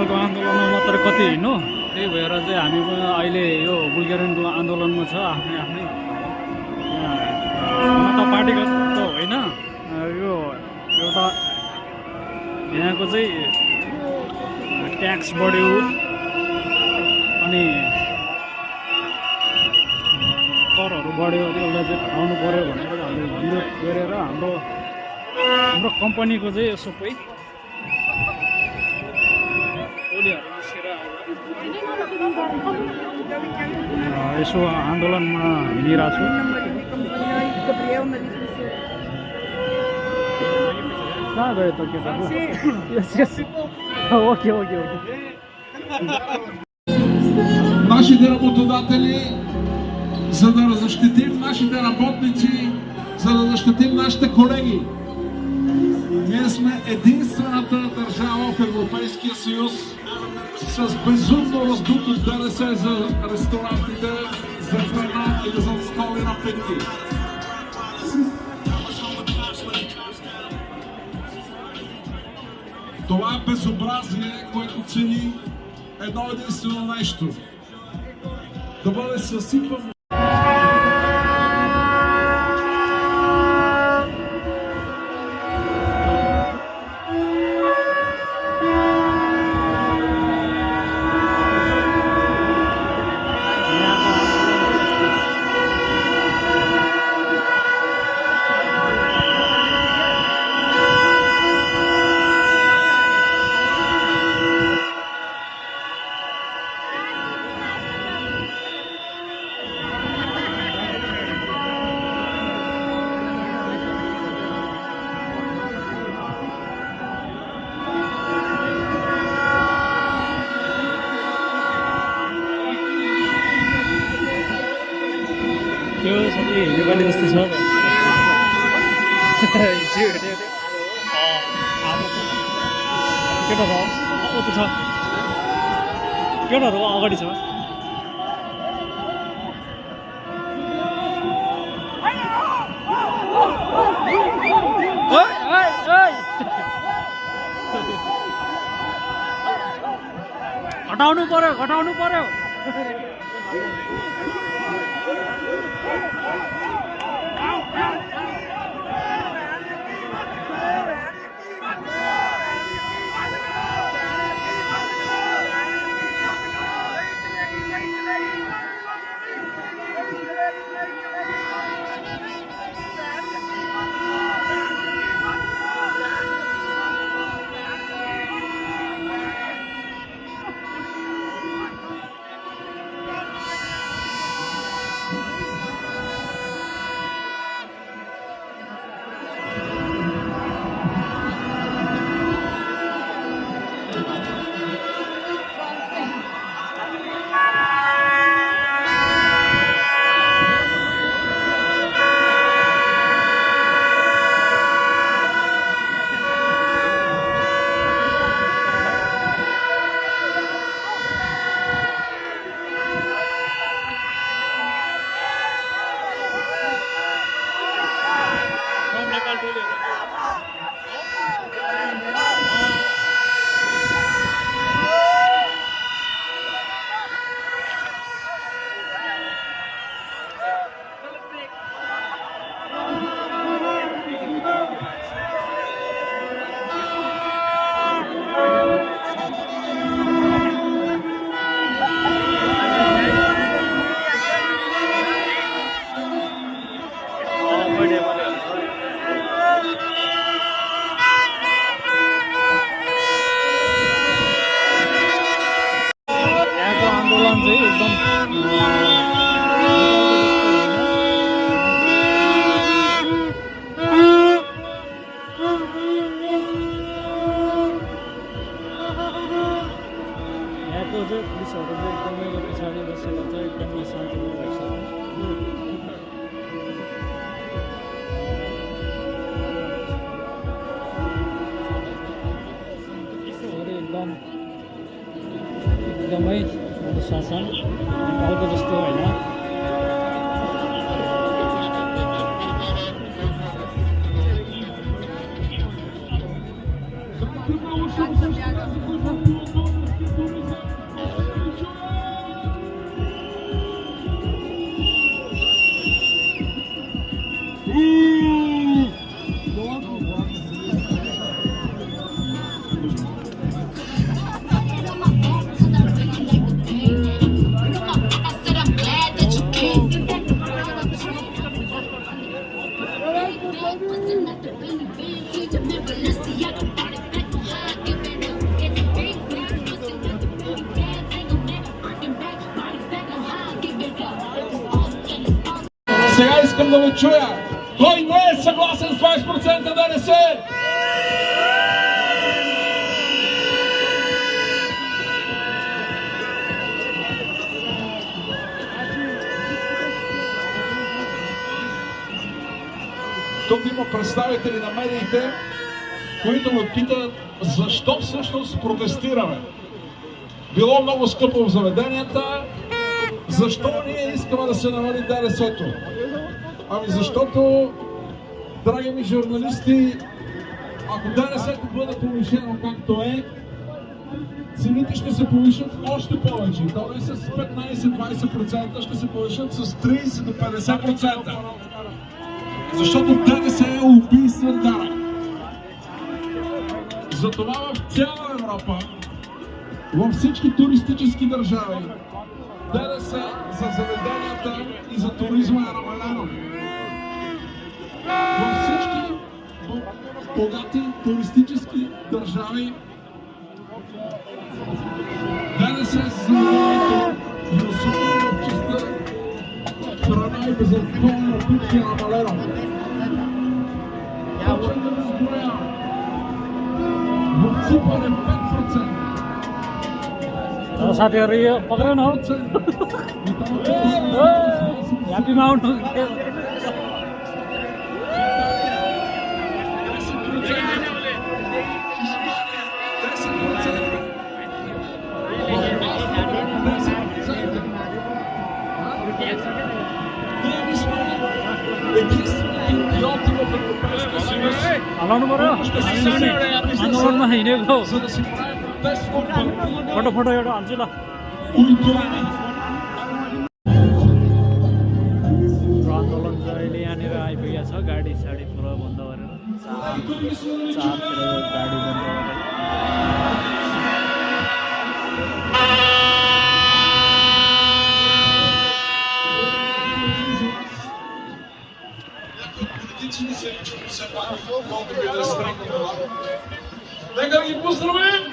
नेपालको आन्दोलनमा मात्र कति हिँड्नु, त्यही भएर चाहिँ हामी पनि अहिले यो बुल्गेरियनको आन्दोलनमा छ। आफ्नै आफ्नै त पार्टीगत त होइन, यो एउटा यहाँको चाहिँ ट्याक्स बढ्यो अनि करहरू बढ्यो, त्यसलाई चाहिँ घटाउनु पऱ्यो भनेर हामीले विरोध गरेर हाम्रो कम्पनीको चाहिँ यसो कोही यसो आन्दोलनमा हिँडिरहेको छु। कहाँ गयो त केटाको? Okay okay okay. Нашите работодатели, за да защитим нашите работници, за да защитим нашите колеги. Ние сме единствената държава в Европейския съюз с безумно раздуто ДДС за ресторантите, за храна или за столи напитки. Това е безобразие, което цели едно единствено нещо. Да бъде съсипано. त्यो सबै नेपाली जस्तो छ त। केटाहरू उता छ, केटाहरू अगाडि छ। घटाउनु पर्यो, घटाउनु पर्यो। एकदमै अनुशासन नेपालको जस्तो होइन। Искам да го чуя. Кой не е съгласен с 20% ДДС? Тук има представители на медиите, които ме питат защо всъщност протестираме. Било много скъпо в заведенията, защо ние искаме да се намали ДДС-то? Ами защото, драги ми журналисти, ако ДДС-то бъде повишено както е, цените ще се повишат още повече. То не с 15-20%, ще се повишат с 30 до 50%. Защото ДДС е убийствен данък. Затова в цяла Европа, във всички туристически държави, ДДС за заведенията и за туризма е намалено. Във всички богати туристически държави ДДС за заведението и особено в частта храна и безалкохолни напитки е намалено. Почвам да ви изброявам. В Кипър е 5%. साथीहरू यो पक्रेन हौ ह्याप्पीमा आउनु हलाउनु पर्यो आन्दोलनमा हिँडेको फोटो एउटा हाल्छु ल आन्दोलन चाहिँ अहिले यहाँनिर आइपुगेको छ गाडी साडी पुरा बन्द गरेर चारतिर गाडी बन्द गरेर Нека да ги поздравим!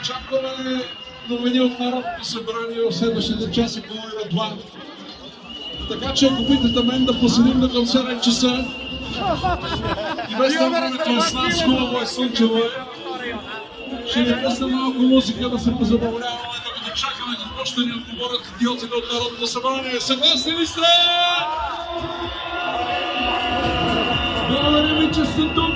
Очакваме новини от Народното събрание в следващите часа, половина два. Така че ако питате мен да поседим до към 7 часа и без това времето е с нас, хубаво е, слънчево е, ще ни пусне малко музика да се позабавляваме, докато чакаме какво ще ни отговорят идиотите от Народното събрание. Съгласни ли сте? Благодаря ви, че сте тук!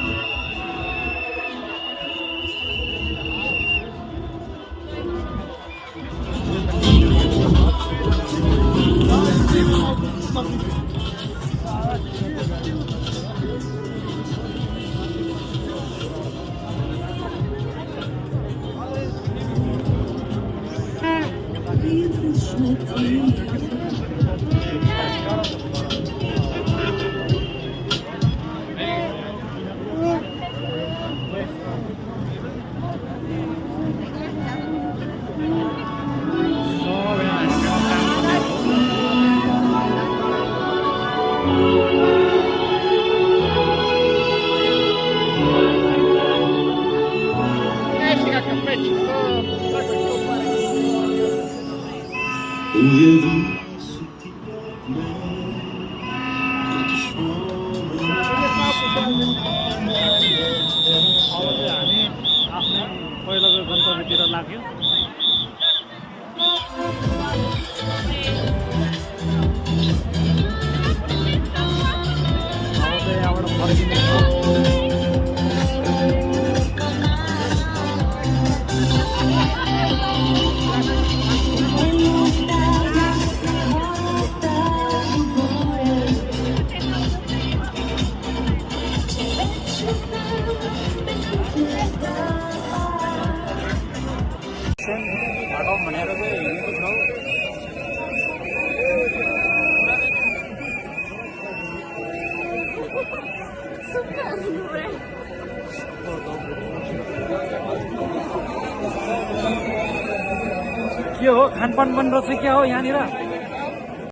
पहिलाको गन्तव्यतिर लाग्यो अब चाहिँ यहाँबाट फर्किने भनेर चाहिँ हिँडेको छौँ के हो खानपान बन्द रहेछ क्या हो यहाँनिर